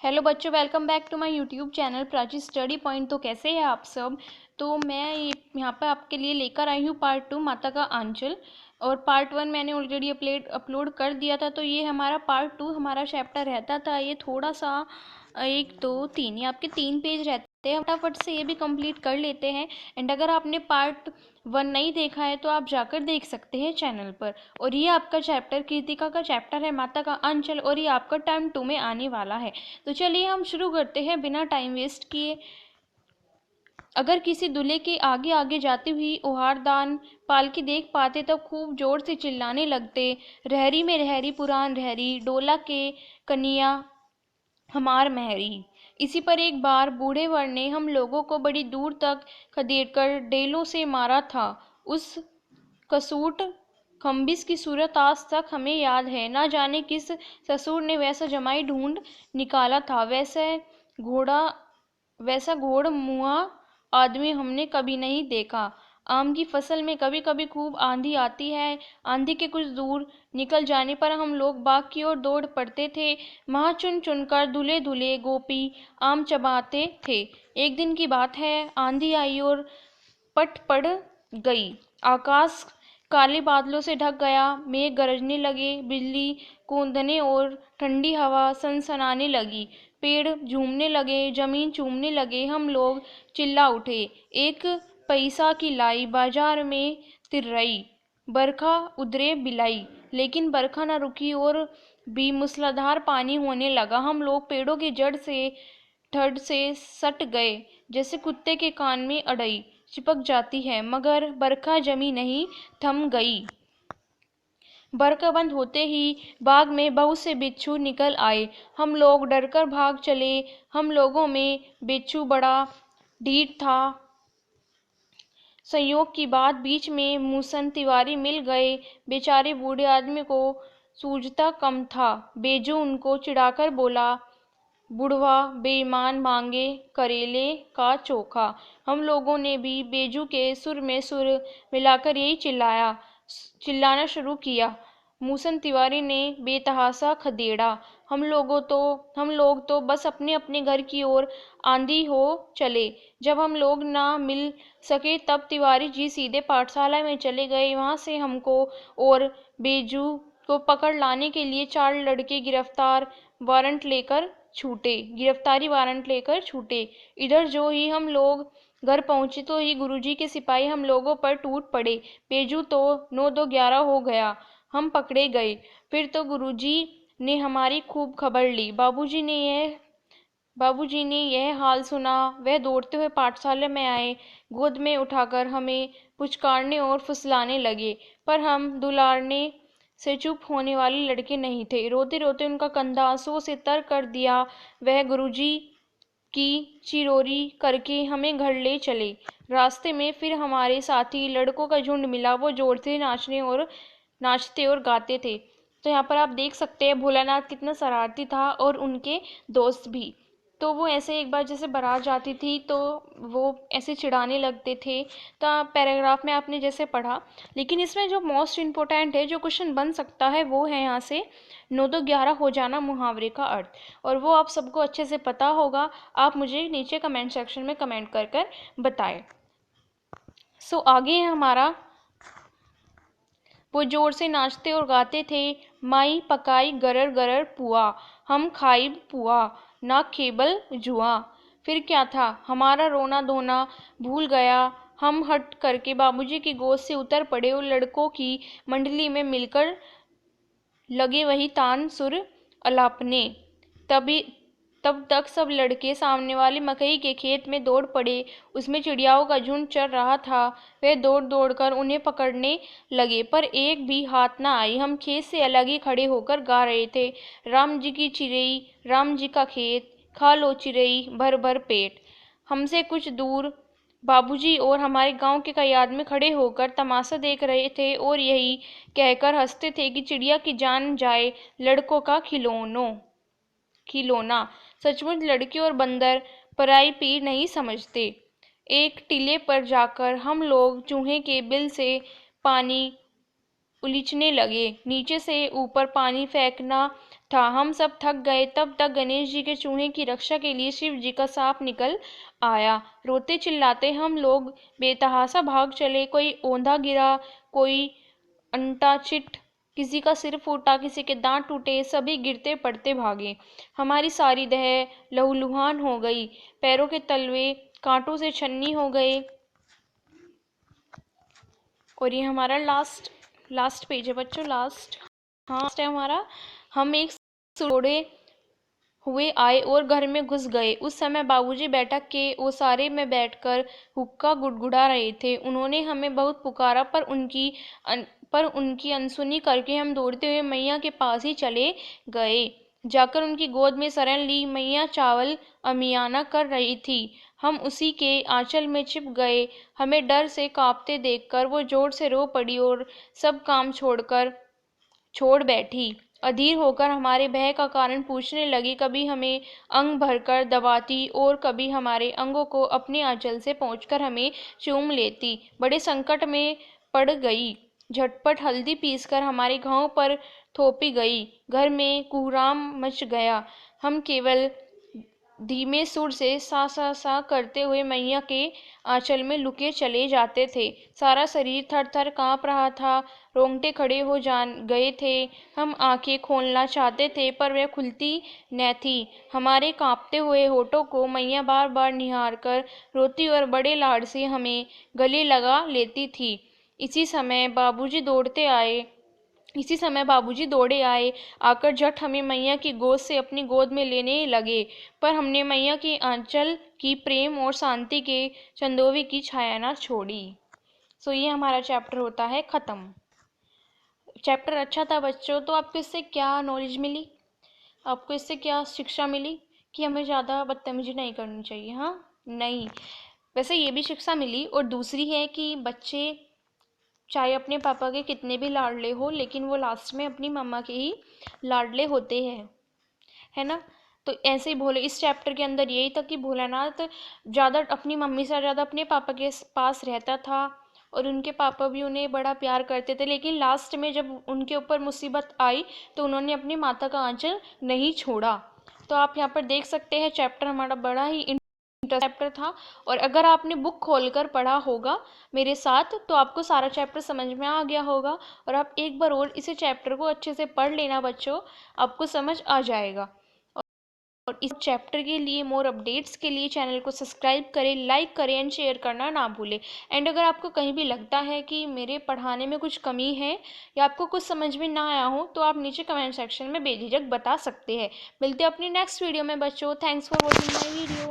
Hello बच्चों, welcome back to my YouTube channel Prachi study point. तो कैसे हैं आप सब। तो मैं यहाँ पर आपके लिए लेकर आई हूँ पार्ट 2 माता का आंचल। और पार्ट 1 मैंने ऑलरेडी अपलोड कर दिया था। तो ये हमारा पार्ट 2 हमारा चैप्टर रहता था। ये थोड़ा सा 1 2 3 ये आपके 3 पेज रहते हैं। फटाफट से ये भी कंप्लीट कर लेते हैं। एंड अगर आपने पार्ट 1 नहीं देखा है तो आप जाकर देख सकते हैं चैनल पर। और ये आपका चैप्टर कृतिका का चैप्टर है माता का अंचल, और ये आपका टर्म 2 में आने वाला है। तो चलिए हम शुरू करते हैं बिना टाइम वेस्ट किए। अगर किसी दूल्हे के आगे आगे जाती हुई ओहारदान पालकी देख पाते तब खूब जोर से चिल्लाने लगते, रहरी में रहरी पुरान रहरी, डोला के कनिया हमार महरी। इसी पर एक बार बूढ़े वर ने हम लोगों को बड़ी दूर तक खदेड़कर डेलों से मारा था। उस कसूट खम्बिस की सूरत आज तक हमें याद है। ना जाने किस ससुर ने वैसा जमाई ढूंढ निकाला था। वैसा घोड़ मुआ आदमी हमने कभी नहीं देखा। आम की फसल में कभी कभी खूब आंधी आती है। आंधी के कुछ दूर निकल जाने पर हम लोग बाग की ओर दौड़ पड़ते थे। वहाँ चुन चुनकर धुले धुले गोपी आम चबाते थे। एक दिन की बात है, आंधी आई और पट पड़ गई। आकाश काले बादलों से ढक गया। मेघ गरजने लगे, बिजली कूदने और ठंडी हवा सनसनाने लगी। पेड़ झूमने लगे, जमीन चूमने लगे। हम लोग चिल्ला उठे, एक पैसा की लाई बाजार में तिर्रई, बरखा उधरे बिलाई। लेकिन बरखा न रुकी और भी मूसलाधार पानी होने लगा। हम लोग पेड़ों की जड़ से धड़ से सट गए, जैसे कुत्ते के कान में अड़ई चिपक जाती है। मगर बरखा जमी नहीं, थम गई। बरखा बंद होते ही बाग में बहुत से बिच्छू निकल आए। हम लोग डरकर भाग चले। हम लोगों में बिच्छू बड़ा ढीठ था। संयोग की बात, बीच में मूसन तिवारी मिल गए। बेचारे बूढ़े आदमी को सूझता कम था। बेजू उनको चिढ़ाकर बोला, बुढ़वा बेईमान मांगे करेले का चोखा। हम लोगों ने भी बेजू के सुर में सुर मिलाकर यही चिल्लाना शुरू किया। मूसन तिवारी ने बेतहासा खदेड़ा। हम लोग तो बस अपने अपने घर की ओर आंधी हो चले। जब हम लोग ना मिल सके तब तिवारी जी सीधे पाठशाला में चले गए। वहां से हमको और बेजू को पकड़ लाने के लिए 4 लड़के गिरफ्तारी वारंट लेकर छूटे। इधर जो ही हम लोग घर पहुंचे तो ही गुरुजी के सिपाही हम लोगों पर टूट पड़े। बेजू तो 9 2 11 हो गया, हम पकड़े गए। फिर तो गुरुजी ने हमारी खूब खबर ली। बाबूजी ने यह हाल सुना। वह दौड़ते हुए पाठशाला में आए। गोद में उठाकर हमें पुचकारने और फुसलाने लगे। पर हम दुलारने से चुप होने वाले लड़के नहीं थे। रोते रोते उनका कंधा आंसुओं से तर कर दिया। वह गुरुजी की चिरोरी करके हमें घर ले चले। रास्ते में फिर हमारे साथी लड़कों का झुंड मिला। वो जोर से नाचते और गाते थे। तो यहाँ पर आप देख सकते हैं भोलानाथ कितना शरारती था और उनके दोस्त भी। तो वो ऐसे एक बार जैसे बारात जाती थी तो वो ऐसे चिढ़ाने लगते थे। तो पैराग्राफ में आपने जैसे पढ़ा। लेकिन इसमें जो मोस्ट इम्पोर्टेंट है, जो क्वेश्चन बन सकता है, वो है यहाँ से 9 2 11 हो जाना मुहावरे का अर्थ। और वो आप सबको अच्छे से पता होगा। आप मुझे नीचे कमेंट सेक्शन में कमेंट कर कर बताएं। सो आगे है हमारा, वो जोर से नाचते और गाते थे, माई पकाई गरर गरर पुआ, हम खाइब पुआ, ना खेबल जुआ। फिर क्या था, हमारा रोना धोना भूल गया। हम हट करके बाबूजी की गोद से उतर पड़े और लड़कों की मंडली में मिलकर लगे वही तान सुर अलापने। तब तक सब लड़के सामने वाले मकई के खेत में दौड़ पड़े। उसमें चिड़ियाओं का झुंड चल रहा था। वे दौड़ दौड़ कर उन्हें पकड़ने लगे, पर एक भी हाथ न आई। हम खेत से अलग ही खड़े होकर गा रहे थे, राम जी की चिड़ई, राम जी का खेत, खा लो चिड़ई भर भर पेट। हमसे कुछ दूर बाबूजी और हमारे गांव के कई आदमी खड़े होकर तमाशा देख रहे थे और यही कहकर हंसते थे कि चिड़िया की जान जाए, लड़कों का खिलौना। सचमुच लड़के और बंदर पराई पीर नहीं समझते। एक टीले पर जाकर हम लोग चूहे के बिल से पानी उलीचने लगे। नीचे से ऊपर पानी फेंकना था। हम सब थक गए। तब तक गणेश जी के चूहे की रक्षा के लिए शिव जी का सांप निकल आया। रोते चिल्लाते हम लोग बेतहाशा भाग चले। कोई औंधा गिरा, कोई अंटा चिट, किसी का सिर फूटा, किसी के दांत टूटे, सभी गिरते पड़ते भागे। हमारी सारी देह लहूलुहान हो गई, पैरों के तलवे कांटों से छन्नी हो गए। और ये हमारा लास्ट लास्ट पेज है बच्चों, लास्ट है हमारा। हम एक सोड़े हुए आए और घर में घुस गए। उस समय बाबूजी बैठक के ओसारे में बैठकर हुक्का गुड़गुड़ा रहे थे। उन्होंने हमें बहुत पुकारा, पर उनकी अनसुनी करके हम दौड़ते हुए मैया के पास ही चले गए। जाकर उनकी गोद में शरण ली। मैया चावल अमियाना कर रही थी। हम उसी के आंचल में छिप गए। हमें डर से कांपते देखकर वो जोर से रो पड़ी और सब काम छोड़ बैठी। अधीर होकर हमारे भय का कारण पूछने लगी। कभी हमें अंग भरकर दबाती और कभी हमारे अंगों को अपने आंचल से पोंछकर हमें चूम लेती। बड़े संकट में पड़ गई। झटपट हल्दी पीसकर हमारे घाव पर थोपी गई। घर में कोहराम मच गया। हम केवल धीमे सुर से सा सा सा करते हुए मैया के आंचल में लुके चले जाते थे। सारा शरीर थर थर काँप रहा था, रोंगटे खड़े हो गए थे। हम आंखें खोलना चाहते थे पर वह खुलती न थी। हमारे कांपते हुए होठों को मैया बार बार निहार कर रोती और बड़े लाड से हमें गले लगा लेती थी। इसी समय बाबूजी दौड़े आए। आकर झट हमें मैया की गोद से अपनी गोद में लेने लगे। पर हमने मैया के आंचल की प्रेम और शांति के चंदोवी की छाया न छोड़ी। सो ये हमारा चैप्टर होता है ख़त्म। चैप्टर अच्छा था बच्चों, तो आपको इससे क्या नॉलेज मिली, आपको इससे क्या शिक्षा मिली कि हमें ज़्यादा बदतमीजी नहीं करनी चाहिए। हाँ, नहीं, वैसे ये भी शिक्षा मिली। और दूसरी है कि बच्चे चाहे अपने पापा के कितने भी लाडले हो, लेकिन वो लास्ट में अपनी मम्मा के ही लाडले होते हैं, है ना। तो ऐसे ही भोले, इस चैप्टर के अंदर यही था कि भोलानाथ ज़्यादा अपनी मम्मी से ज़्यादा अपने पापा के पास रहता था और उनके पापा भी उन्हें बड़ा प्यार करते थे। लेकिन लास्ट में जब उनके ऊपर मुसीबत आई तो उन्होंने अपनी माता का आंचल नहीं छोड़ा। तो आप यहाँ पर देख सकते हैं चैप्टर हमारा बड़ा ही चैप्टर था। और अगर आपने बुक खोलकर पढ़ा होगा मेरे साथ तो आपको सारा चैप्टर समझ में आ गया होगा। और आप एक बार और इसे चैप्टर को अच्छे से पढ़ लेना बच्चों, आपको समझ आ जाएगा। और इस चैप्टर के लिए मोर अपडेट्स के लिए चैनल को सब्सक्राइब करें, लाइक करें एंड शेयर करना ना भूलें। एंड अगर आपको कहीं भी लगता है कि मेरे पढ़ाने में कुछ कमी है या आपको कुछ समझ में ना आया हो तो आप नीचे कमेंट सेक्शन में बेझिझक बता सकते हैं। मिलते हैं अपनी नेक्स्ट वीडियो में बच्चों। Thanks for watching my video.